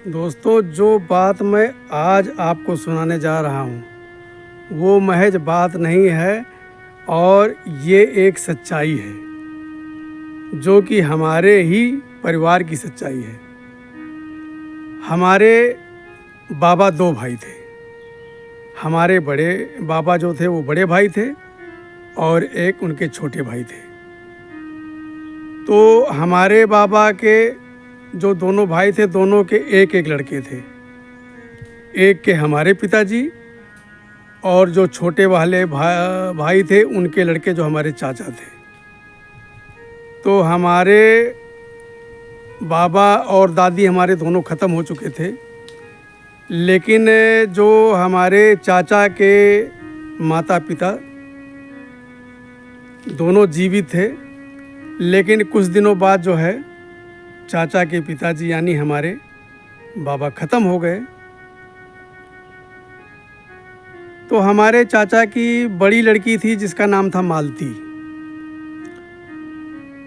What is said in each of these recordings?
दोस्तों, जो बात मैं आज आपको सुनाने जा रहा हूँ वो महज बात नहीं है और ये एक सच्चाई है जो कि हमारे ही परिवार की सच्चाई है। हमारे बाबा दो भाई थे। हमारे बड़े बाबा जो थे वो बड़े भाई थे और एक उनके छोटे भाई थे। तो हमारे बाबा के जो दोनों भाई थे, दोनों के एक एक लड़के थे। एक के हमारे पिताजी और जो छोटे वाले भाई थे उनके लड़के जो हमारे चाचा थे। तो हमारे बाबा और दादी हमारे दोनों ख़त्म हो चुके थे, लेकिन जो हमारे चाचा के माता पिता दोनों जीवित थे। लेकिन कुछ दिनों बाद जो है चाचा के पिताजी यानी हमारे बाबा ख़त्म हो गए। तो हमारे चाचा की बड़ी लड़की थी जिसका नाम था मालती।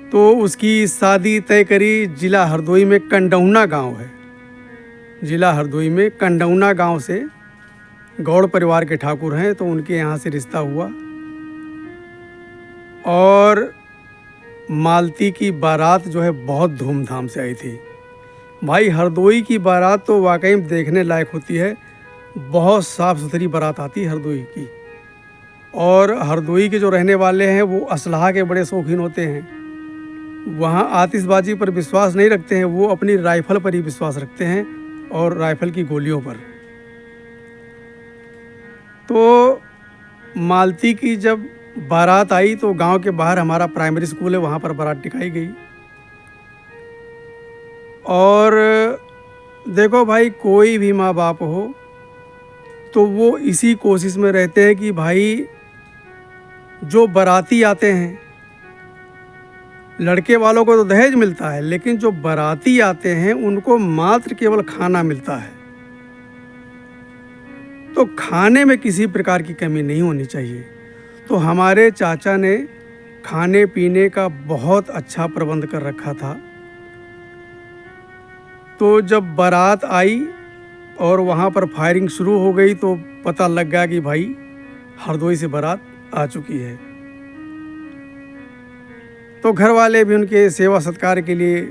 तो उसकी शादी तय करी। ज़िला हरदोई में कंडौना गांव है। ज़िला हरदोई में कंडौना गांव से गौड़ परिवार के ठाकुर हैं, तो उनके यहाँ से रिश्ता हुआ। और मालती की बारात जो है बहुत धूमधाम से आई थी। भाई, हरदोई की बारात तो वाकई में देखने लायक होती है। बहुत साफ़ सुथरी बारात आती है हरदोई की। और हरदोई के जो रहने वाले हैं वो असलहा के बड़े शौकीन होते हैं। वहाँ आतिशबाजी पर विश्वास नहीं रखते हैं, वो अपनी राइफ़ल पर ही विश्वास रखते हैं और राइफ़ल की गोलियों पर। तो मालती की जब बारात आई तो गांव के बाहर हमारा प्राइमरी स्कूल है, वहाँ पर बारात टिकाई गई। और देखो भाई, कोई भी माँ बाप हो तो वो इसी कोशिश में रहते हैं कि भाई जो बाराती आते हैं, लड़के वालों को तो दहेज मिलता है, लेकिन जो बाराती आते हैं उनको मात्र केवल खाना मिलता है। तो खाने में किसी प्रकार की कमी नहीं होनी चाहिए। तो हमारे चाचा ने खाने पीने का बहुत अच्छा प्रबंध कर रखा था। तो जब बारात आई और वहाँ पर फायरिंग शुरू हो गई तो पता लग गया कि भाई हरदोई से बारात आ चुकी है। तो घर वाले भी उनके सेवा सत्कार के लिए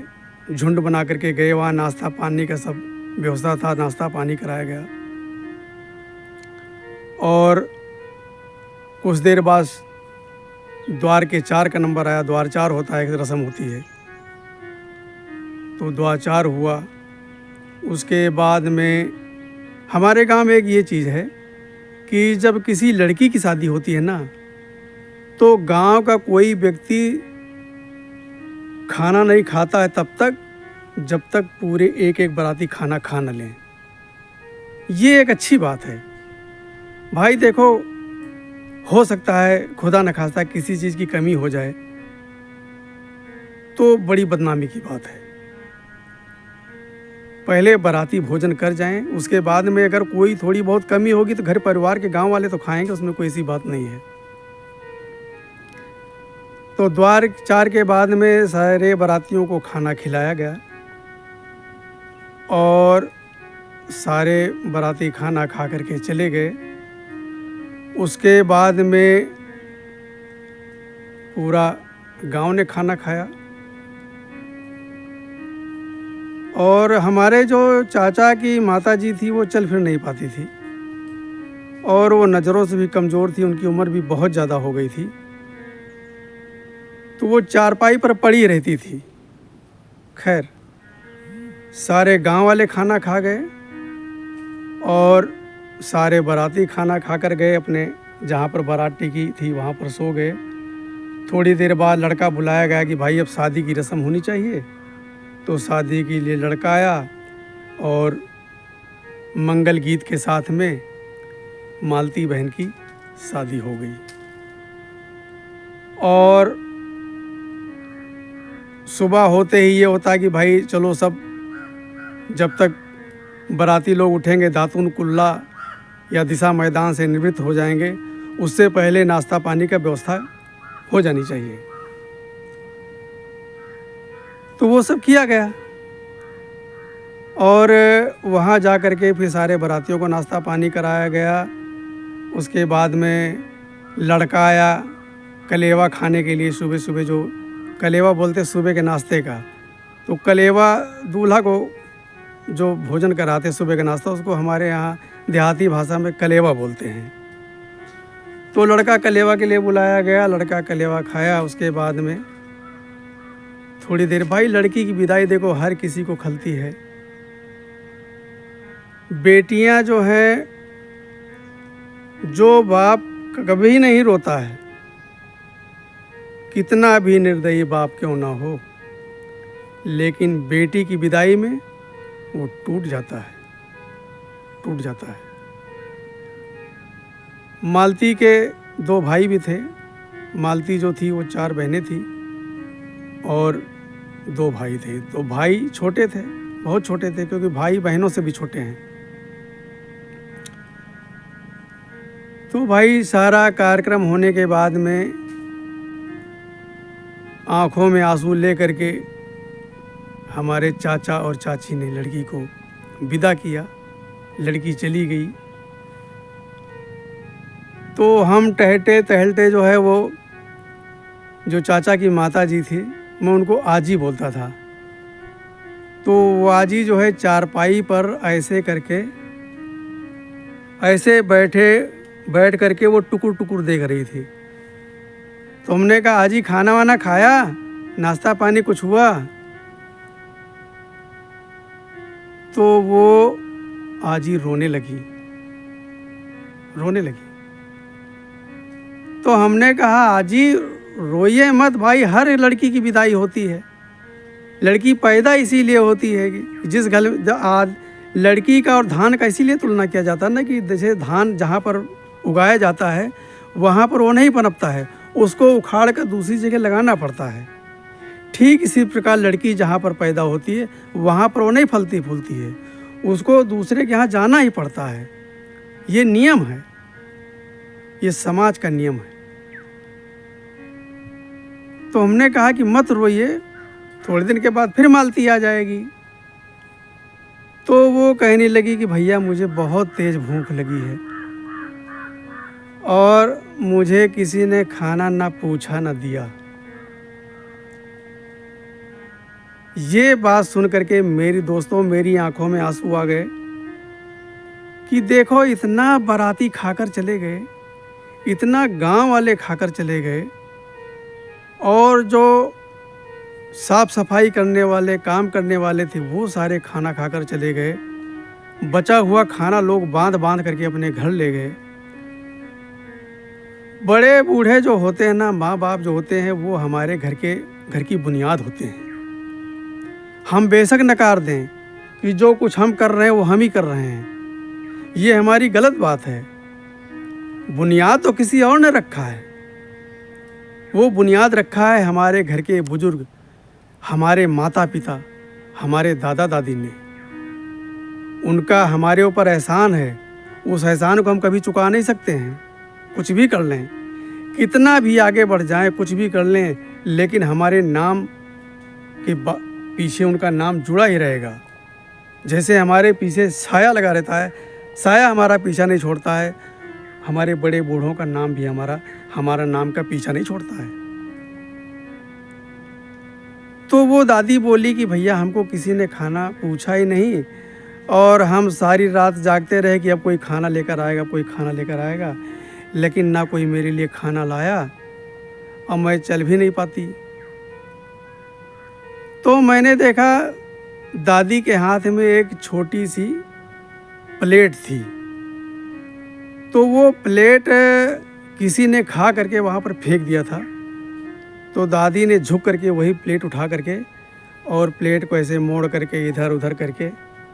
झुंड बना करके गए। वहाँ नाश्ता पानी का सब व्यवस्था था, नाश्ता पानी कराया गया। और कुछ देर बाद द्वार के 4 का नंबर आया। द्वार 4 होता है, एक रस्म होती है। तो द्वार 4 हुआ। उसके बाद में हमारे गांव में एक ये चीज़ है कि जब किसी लड़की की शादी होती है ना, तो गांव का कोई व्यक्ति खाना नहीं खाता है तब तक जब तक पूरे एक एक बाराती खाना खा न लें। ये एक अच्छी बात है। भाई देखो, हो सकता है खुदा न खास्ता किसी चीज़ की कमी हो जाए तो बड़ी बदनामी की बात है। पहले बाराती भोजन कर जाएं, उसके बाद में अगर कोई थोड़ी बहुत कमी होगी तो घर परिवार के गांव वाले तो खाएंगे, उसमें कोई ऐसी बात नहीं है। तो द्वार 4 के बाद में सारे बारातियों को खाना खिलाया गया और सारे बाराती खाना खा करके चले गए। उसके बाद में पूरा गांव ने खाना खाया। और हमारे जो चाचा की माताजी थी वो चल फिर नहीं पाती थी और वो नज़रों से भी कमज़ोर थी, उनकी उम्र भी बहुत ज़्यादा हो गई थी। तो वो चारपाई पर पड़ी रहती थी। खैर, सारे गांव वाले खाना खा गए और सारे बाराती खाना खाकर गए अपने जहाँ पर बारात टिकी थी वहाँ पर सो गए। थोड़ी देर बाद लड़का बुलाया गया कि भाई अब शादी की रस्म होनी चाहिए। तो शादी के लिए लड़का आया और मंगल गीत के साथ में मालती बहन की शादी हो गई। और सुबह होते ही ये होता कि भाई चलो सब, जब तक बाराती लोग उठेंगे दातून कुल्ला या दिशा मैदान से निवृत्त हो जाएंगे, उससे पहले नाश्ता पानी का व्यवस्था हो जानी चाहिए। तो वो सब किया गया और वहाँ जा कर के फिर सारे बारातियों को नाश्ता पानी कराया गया। उसके बाद में लड़का आया कलेवा खाने के लिए। सुबह सुबह जो कलेवा बोलते सुबह के नाश्ते का, तो कलेवा दूल्हा को जो भोजन कराते सुबह का नाश्ता, उसको हमारे यहाँ देहाती भाषा में कलेवा बोलते हैं। तो लड़का कलेवा के लिए बुलाया गया, लड़का कलेवा खाया। उसके बाद में थोड़ी देर, भाई लड़की की विदाई देखो हर किसी को खलती है। बेटियां जो हैं, जो बाप कभी नहीं रोता है, कितना भी निर्दयी बाप क्यों ना हो, लेकिन बेटी की विदाई में वो टूट जाता है। मालती के 2 भाई भी थे। मालती जो थी वो 4 बहनें थी और 2 भाई थे। तो भाई छोटे थे, बहुत छोटे थे, क्योंकि भाई बहनों से भी छोटे हैं। तो भाई सारा कार्यक्रम होने के बाद में आंखों में आंसू ले करके हमारे चाचा और चाची ने लड़की को विदा किया। लड़की चली गई। तो हम टहलते टहलते जो है, वो जो चाचा की माता जी थी, मैं उनको आजी बोलता था। तो वो आजी जो है चारपाई पर ऐसे करके, ऐसे बैठ करके वो टुकुर टुकुर देख रही थी। तो हमने कहा आजी खाना वाना खाया, नाश्ता पानी कुछ हुआ? तो वो आजी रोने लगी। तो हमने कहा आजी रोइए मत भाई, हर लड़की की विदाई होती है। लड़की पैदा इसीलिए होती है कि जिस घर आज लड़की का और धान का इसीलिए तुलना किया जाता है ना, कि जैसे धान जहाँ पर उगाया जाता है वहाँ पर वो नहीं पनपता है, उसको उखाड़ कर दूसरी जगह लगाना पड़ता है। ठीक इसी प्रकार लड़की जहाँ पर पैदा होती है वहाँ पर वो नहीं फलती फूलती है, उसको दूसरे के यहाँ जाना ही पड़ता है। ये नियम है, ये समाज का नियम है। तो हमने कहा कि मत रोइए, थोड़े दिन के बाद फिर मालती आ जाएगी। तो वो कहने लगी कि भैया मुझे बहुत तेज भूख लगी है और मुझे किसी ने खाना ना पूछा ना दिया। ये बात सुन करके मेरी दोस्तों, मेरी आंखों में आंसू आ गए कि देखो इतना बाराती खाकर चले गए, इतना गांव वाले खाकर चले गए, और जो साफ सफाई करने वाले, काम करने वाले थे, वो सारे खाना खाकर चले गए। बचा हुआ खाना लोग बांध करके अपने घर ले गए। बड़े बूढ़े जो होते हैं ना, माँ बाप जो होते हैं, वो हमारे घर की बुनियाद होते हैं। हम बेशक नकार दें कि जो कुछ हम कर रहे हैं वो हम ही कर रहे हैं, ये हमारी गलत बात है। बुनियाद तो किसी और ने रखा है, वो बुनियाद रखा है हमारे घर के बुजुर्ग, हमारे माता पिता, हमारे दादा दादी ने। उनका हमारे ऊपर एहसान है, उस एहसान को हम कभी चुका नहीं सकते हैं। कुछ भी कर लें, कितना भी आगे बढ़ जाएं, कुछ भी कर लें, लेकिन हमारे नाम के पीछे उनका नाम जुड़ा ही रहेगा। जैसे हमारे पीछे साया लगा रहता है, साया हमारा पीछा नहीं छोड़ता है, हमारे बड़े बूढ़ों का नाम भी हमारा नाम का पीछा नहीं छोड़ता है। तो वो दादी बोली कि भैया हमको किसी ने खाना पूछा ही नहीं, और हम सारी रात जागते रहे कि अब कोई खाना लेकर आएगा, लेकिन ना कोई मेरे लिए खाना लाया, और मैं चल भी नहीं पाती। तो मैंने देखा दादी के हाथ में एक छोटी सी प्लेट थी। तो वो प्लेट किसी ने खा करके वहाँ पर फेंक दिया था। तो दादी ने झुक करके वही प्लेट उठा करके और प्लेट को ऐसे मोड़ करके इधर उधर करके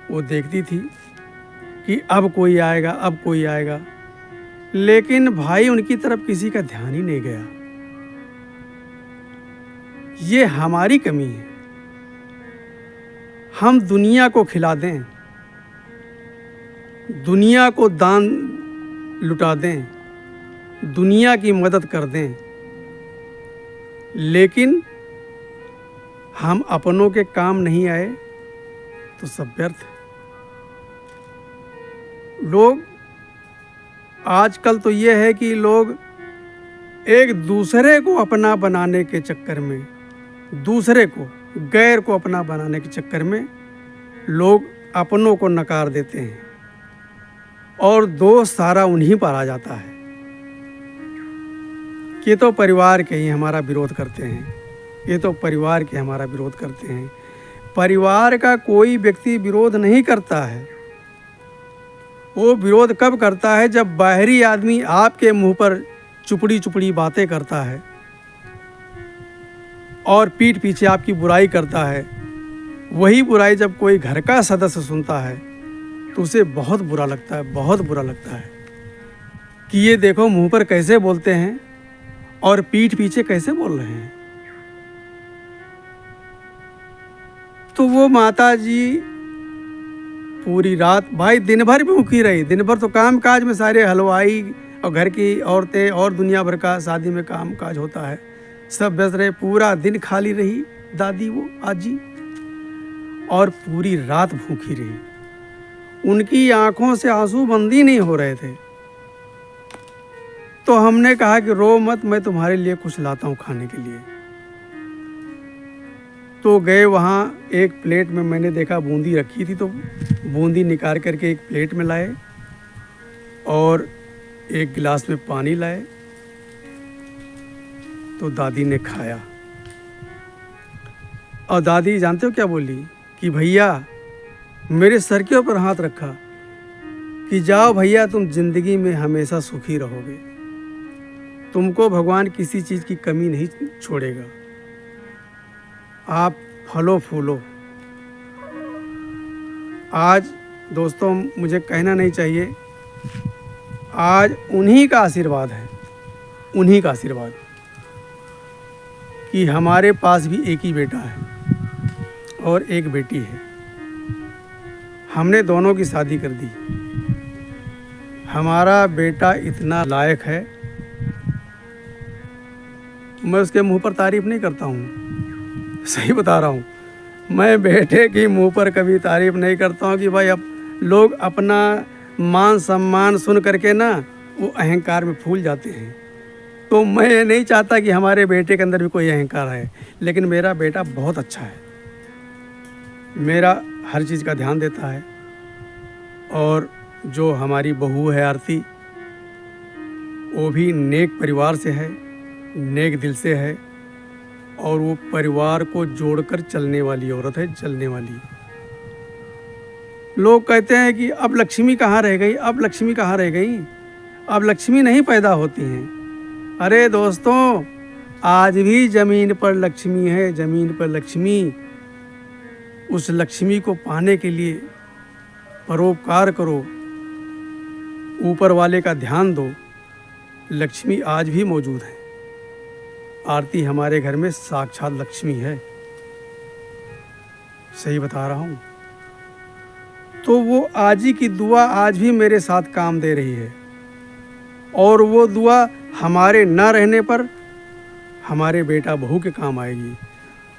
वो देखती थी कि अब कोई आएगा, लेकिन भाई उनकी तरफ किसी का ध्यान ही नहीं गया। ये हमारी कमी है। हम दुनिया को खिला दें, दुनिया को दान लुटा दें, दुनिया की मदद कर दें, लेकिन हम अपनों के काम नहीं आए, तो सब व्यर्थ है। लोग आजकल तो ये है कि लोग एक दूसरे को अपना बनाने के चक्कर में, दूसरे को, गैर को अपना बनाने के चक्कर में लोग अपनों को नकार देते हैं और दोष सारा उन्हीं पर आ जाता है कि तो परिवार के ही हमारा विरोध करते हैं, ये तो परिवार के हमारा विरोध करते हैं। परिवार का कोई व्यक्ति विरोध नहीं करता है। वो विरोध कब करता है? जब बाहरी आदमी आपके मुंह पर चुपड़ी चुपड़ी बातें करता है और पीठ पीछे आपकी बुराई करता है। वही बुराई जब कोई घर का सदस्य सुनता है तो उसे बहुत बुरा लगता है, बहुत बुरा लगता है कि ये देखो मुंह पर कैसे बोलते हैं और पीठ पीछे कैसे बोल रहे हैं। तो वो माता जी पूरी रात, भाई दिन भर भूखी रही। दिन भर तो काम काज में सारे हलवाई और घर की औरतें और दुनिया भर का शादी में काम काज होता है, सब व्यस्त रहे। पूरा दिन खाली रही दादी, वो आजी, और पूरी रात भूखी रही। उनकी आंखों से आंसू बंद ही नहीं हो रहे थे। तो हमने कहा कि रो मत, मैं तुम्हारे लिए कुछ लाता हूँ खाने के लिए। तो गए वहाँ, एक प्लेट में मैंने देखा बूंदी रखी थी, तो बूंदी निकाल करके एक प्लेट में लाए और एक गिलास में पानी लाए। तो दादी ने खाया और दादी जानते हो क्या बोली? कि भैया, मेरे सर के ऊपर हाथ रखा कि जाओ भैया, तुम जिंदगी में हमेशा सुखी रहोगे, तुमको भगवान किसी चीज़ की कमी नहीं छोड़ेगा, आप फलो फूलो। आज दोस्तों मुझे कहना नहीं चाहिए, आज उन्हीं का आशीर्वाद है, उन्हीं का आशीर्वाद कि हमारे पास भी एक ही बेटा है और एक बेटी है। हमने दोनों की शादी कर दी। हमारा बेटा इतना लायक है, मैं उसके मुंह पर तारीफ नहीं करता हूँ, सही बता रहा हूँ। मैं बेटे की मुंह पर कभी तारीफ नहीं करता हूँ कि भाई अब लोग अपना मान सम्मान सुन करके ना वो अहंकार में फूल जाते हैं। तो मैं नहीं चाहता कि हमारे बेटे के अंदर भी कोई अहंकार है, लेकिन मेरा बेटा बहुत अच्छा है, मेरा हर चीज़ का ध्यान देता है। और जो हमारी बहू है आरती, वो भी नेक परिवार से है, नेक दिल से है, और वो परिवार को जोड़कर चलने वाली औरत है, चलने वाली। लोग कहते हैं कि अब लक्ष्मी कहाँ रह गई, अब लक्ष्मी कहाँ रह गई, अब लक्ष्मी नहीं पैदा होती हैं। अरे दोस्तों, आज भी ज़मीन पर लक्ष्मी है, ज़मीन पर लक्ष्मी। उस लक्ष्मी को पाने के लिए परोपकार करो, ऊपर वाले का ध्यान दो। लक्ष्मी आज भी मौजूद है। आरती हमारे घर में साक्षात लक्ष्मी है, सही बता रहा हूँ। तो वो आजी की दुआ आज भी मेरे साथ काम दे रही है, और वो दुआ हमारे ना रहने पर हमारे बेटा बहू के काम आएगी।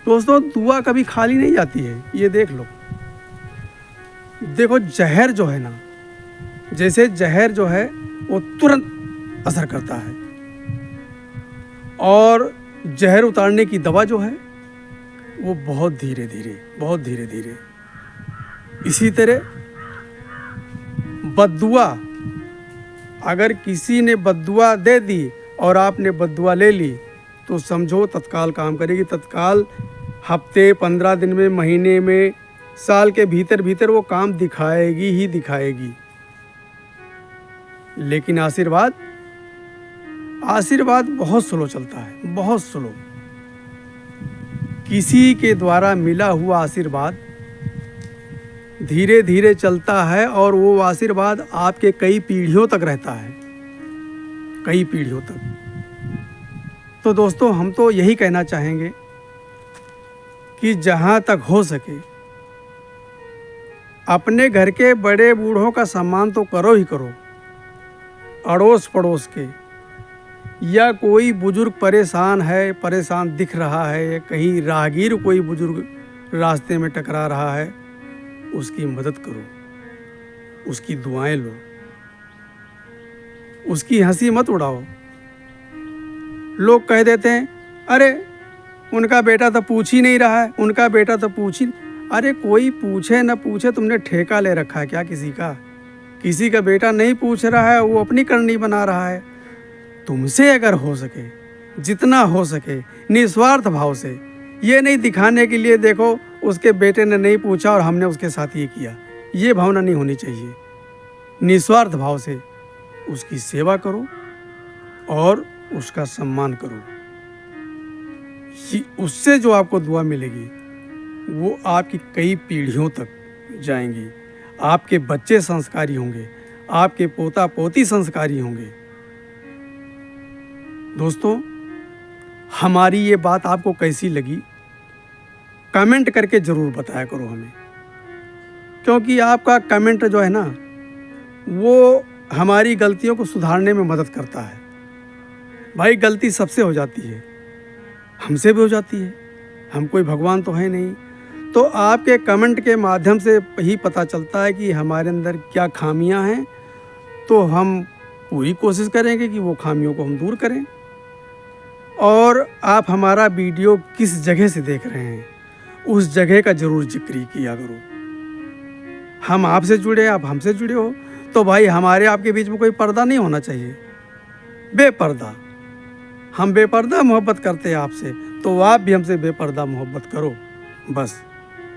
दोस्तों, दुआ कभी खाली नहीं जाती है, ये देख लो। देखो, जहर जो है ना, जैसे जहर जो है वो तुरंत असर करता है, और जहर उतारने की दवा जो है वो बहुत धीरे धीरे, बहुत धीरे धीरे। इसी तरह बद्दुआ, अगर किसी ने बद्दुआ दे दी और आपने बद्दुआ ले ली तो समझो तत्काल काम करेगी, तत्काल हफ्ते, 15 दिन में, महीने में, साल के भीतर भीतर वो काम दिखाएगी ही दिखाएगी। लेकिन आशीर्वाद, आशीर्वाद बहुत स्लो चलता है, बहुत स्लो। किसी के द्वारा मिला हुआ आशीर्वाद धीरे धीरे चलता है, और वो आशीर्वाद आपके कई पीढ़ियों तक रहता है, कई पीढ़ियों तक। तो दोस्तों, हम तो यही कहना चाहेंगे कि जहाँ तक हो सके अपने घर के बड़े बूढ़ों का सम्मान तो करो ही करो, अड़ोस पड़ोस के, या कोई बुजुर्ग परेशान है, परेशान दिख रहा है, या कहीं राहगीर कोई बुजुर्ग रास्ते में टकरा रहा है, उसकी मदद करो, उसकी दुआएं लो, उसकी हंसी मत उड़ाओ। लोग कह देते हैं, अरे उनका बेटा तो पूछ ही नहीं रहा है, उनका बेटा तो पूछ ही। अरे कोई पूछे न पूछे, तुमने ठेका ले रखा है क्या किसी का? किसी का बेटा नहीं पूछ रहा है, वो अपनी करनी बना रहा है। तुमसे अगर हो सके, जितना हो सके, निस्वार्थ भाव से, ये नहीं दिखाने के लिए देखो उसके बेटे ने नहीं पूछा और हमने उसके साथ ये किया, ये भावना नहीं होनी चाहिए। निस्वार्थ भाव से उसकी सेवा करो और उसका सम्मान करो। उससे जो आपको दुआ मिलेगी वो आपकी कई पीढ़ियों तक जाएंगी। आपके बच्चे संस्कारी होंगे, आपके पोता पोती संस्कारी होंगे। दोस्तों, हमारी ये बात आपको कैसी लगी कमेंट करके ज़रूर बताया करो हमें, क्योंकि आपका कमेंट जो है ना वो हमारी गलतियों को सुधारने में मदद करता है। भाई गलती सबसे हो जाती है, हमसे भी हो जाती है, हम कोई भगवान तो है नहीं। तो आपके कमेंट के माध्यम से ही पता चलता है कि हमारे अंदर क्या खामियां हैं, तो हम पूरी कोशिश करेंगे कि वो खामियों को हम दूर करें। और आप हमारा वीडियो किस जगह से देख रहे हैं उस जगह का ज़रूर जिक्र किया करो। हम आपसे जुड़े, आप हमसे जुड़े हो, तो भाई हमारे आपके बीच में कोई पर्दा नहीं होना चाहिए, बेपर्दा। हम बेपर्दा मोहब्बत करते हैं आपसे, तो आप भी हमसे बेपर्दा मोहब्बत करो बस।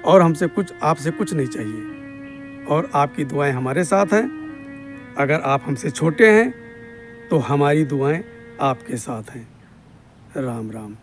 और हमसे कुछ, आपसे कुछ नहीं चाहिए। और आपकी दुआएं हमारे साथ हैं। अगर आप हमसे छोटे हैं तो हमारी दुआएं आपके साथ हैं। राम राम।